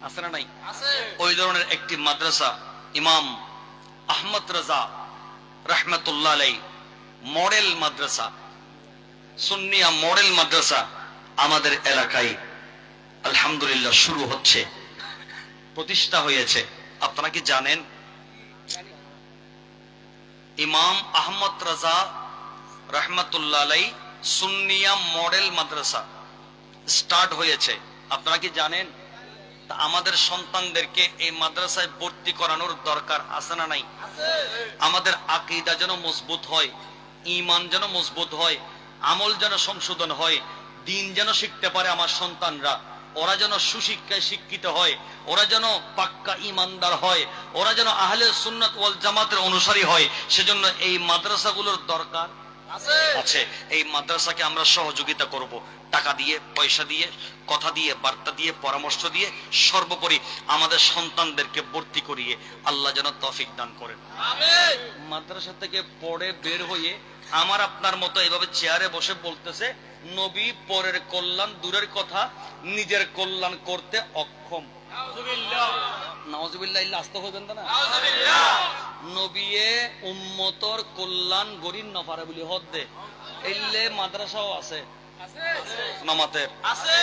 আছে না নাই? ওই ধরনের একটি মাদ্রাসা ইমাম আহমদ রাজা রাহমাতুল্লাহ আলাইহি মডেল মাদ্রাসা, সুন্নিয়া মডেল মাদ্রাসা আমাদের এলাকায় আলহামদুলিল্লাহ শুরু হচ্ছে, প্রতিষ্ঠা হয়েছে। আপনারা কি জানেন ইমাম আহমদ রাজা রাহমাতুল্লাহ আলাইহি সুন্নিয়া মডেল মাদ্রাসা স্টার্ট হয়েছে? আপনারা কি জানেন? তা আমাদের সন্তানদেরকে এই মাদ্রাসায় ভর্তি করানোর দরকার আছে না নাই? আমাদের আকীদা যেন মজবুত হয়, ঈমান যেন মজবুত হয়, আমল যেন সংশোধন হয়, দিন যেন শিখতে পারে আমার সন্তানরা, ওরা যেন সুশিক্ষায় শিক্ষিত হয়, ওরা যেন পাক্কা ঈমানদার হয়, ওরা যেন আহলে সুন্নাত ওয়াল জামাতের অনুসারী হয়, সেজন্য এই মাদ্রাসাগুলোর দরকার আছে। এই মাদ্রাসাকে আমরা সহযোগিতা করব, টাকা দিয়ে, পয়সা দিয়ে, কথা দিয়ে, বার্তা দিয়ে, পরামর্শ দিয়ে, সর্বোপরি আমাদের সন্তানদেরকে ভর্তি করিয়ে আল্লাহ যেন তৌফিক দান করেন। আমিন। মাদ্রাসা থেকে পড়ে বের হয়ে আমার আপনার মতো এইভাবে চেয়ারে বসে বলতেছে নবী পরের কল্যাণ দূরের কথা নিজের কল্যাণ করতে অক্ষম। নাউজুবিল্লাহ, নাউজুবিল্লাহ, ইল্লা আস্তা হবেন না। নাউজুবিল্লাহ। নবীয়ে উম্মতর কল্যাণ গরিন নফারে বলি হদ দে এইলে মাদ্রাসাও আছে, নামাতের আছে।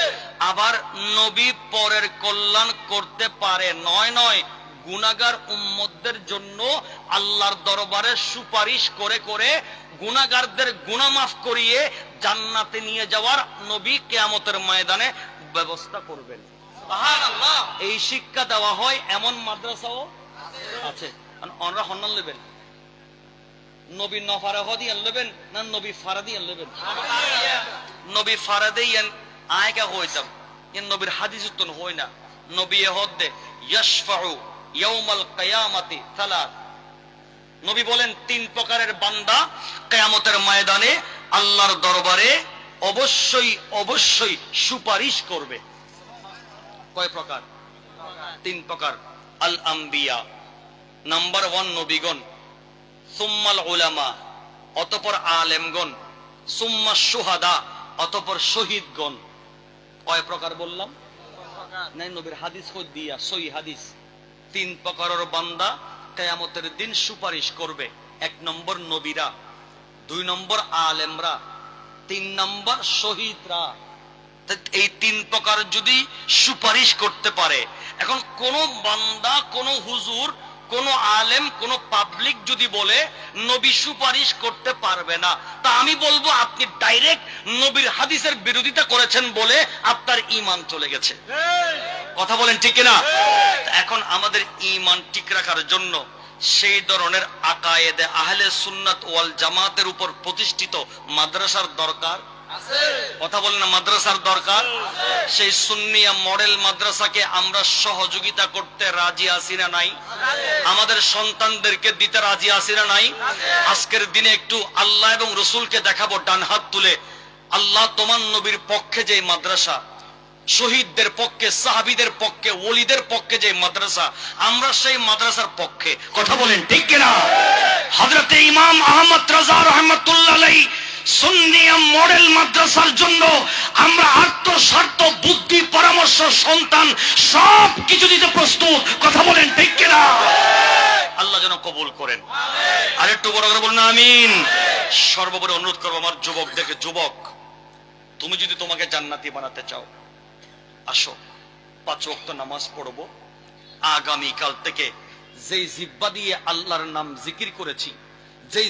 আবার নবী পরের কল্যাণ করতে পারে, নয় নয়, গুনাহগার উম্মতদের জন্য আল্লাহর দরবারে সুপারিশ করে করে গুনাহগারদের গুনাহ মাফ করিয়ে জান্নাতে নিয়ে যাওয়ার নবী কিয়ামতের ময়দানে ব্যবস্থা করবেন। সুবহানাল্লাহ। এই শিক্ষা দেওয়া হয় এমন মাদ্রাসাও আছে। অনরা হন্নাল নেবেন, নবী নফারে হদিয়ান নেবেন না নবী ফারাদিয়ান নেবেন? নবী ফারাদিয়ান আয়কা হইতাম, ইন নবীর হাদিস তো হয় না। নবী হদে ইয়াশফাউ ইয়াউমাল কিয়ামাতি সালাত, নবী বলেন তিন প্রকারের বান্দা কিয়ামতের ময়দানে আল্লাহর দরবারে অবশ্যই অবশ্যই সুপারিশ করবে। কয় প্রকার? তিন প্রকার। আল আম্বিয়া, নাম্বার 1 নবীগণ, সুম্মাল উলামা, অতঃপর আলেমগণ, সুম্মা শুহাদা, অতঃপর শহীদগণ। কয় প্রকার বললাম? নাই, নবীর হাদিস কই দিয়া, সহি হাদিস। তিন প্রকারের বান্দা কিয়ামতের দিন সুপারিশ করবে। 1 নম্বর নবীরা, 2 নম্বর আলেমরা, 3 নম্বর শহীদরা। এই 3 প্রকার যদি সুপারিশ করতে পারে, এখন কোন বান্দা, কোন হুজুর, কোন আলেম, কোন পাবলিক যদি বলে নবী সুপারিশ করতে পারবে না, তা আমি বলবো আপনি ডাইরেক্ট নবীর হাদিসের বিরোধিতা করেছেন বলে আপনার ঈমান চলে গেছে। কথা বলেন ঠিক কিনা? এখন আমাদের ঈমান ঠিক রাখার জন্য সেই ধরনের আকায়েদে আহলে সুন্নাত ওয়াল জামাতের উপর প্রতিষ্ঠিত মাদ্রাসার দরকার আছে। কথা বলেন না, মাদ্রাসার দরকার। সেই সুন্নিয়া মডেল মাদ্রাসাকে আমরা সহযোগিতা করতে রাজি আছি না নাই? আমাদের সন্তানদেরকে দিতে রাজি আছি না নাই? আজকের দিনে একটু আল্লাহ এবং রসুলকে দেখাবো ডান হাত তুলে, আল্লাহ তোমার নবীর পক্ষে যে মাদ্রাসা, শহীদদের পক্ষে, সাহাবীদের পক্ষে, ওলিদের পক্ষে যে মাদ্রাসা, আমরা সেই মাদ্রাসার পক্ষে। কথা বলেন ঠিক কিনা? হযরতে ইমাম আহমদ রাজা রাহমাতুল্লাহ আলাইহি সুন্নিয়া মডেল মাদ্রাসার জন্য আমরা আত্মস্বার্থ, বুদ্ধি, পরামর্শ, সন্তান সব কিছু দিতে প্রস্তুত। কথা বলেন ঠিক কিনা? আল্লাহ যেন কবুল করেন। আর একটু বড় করে বলুন আমিন। সর্বোপরি অনুরোধ করবো আমার যুবকদেরকে, যুবক তুমি যদি তোমাকে জান্নাতি বানাতে চাও, আসো 5 ওয়াক্ত নামাজ পড়বো। আগামীকাল থেকে যেই জিহ্বা দিয়ে আল্লাহর নাম জিকির করেছি, যেই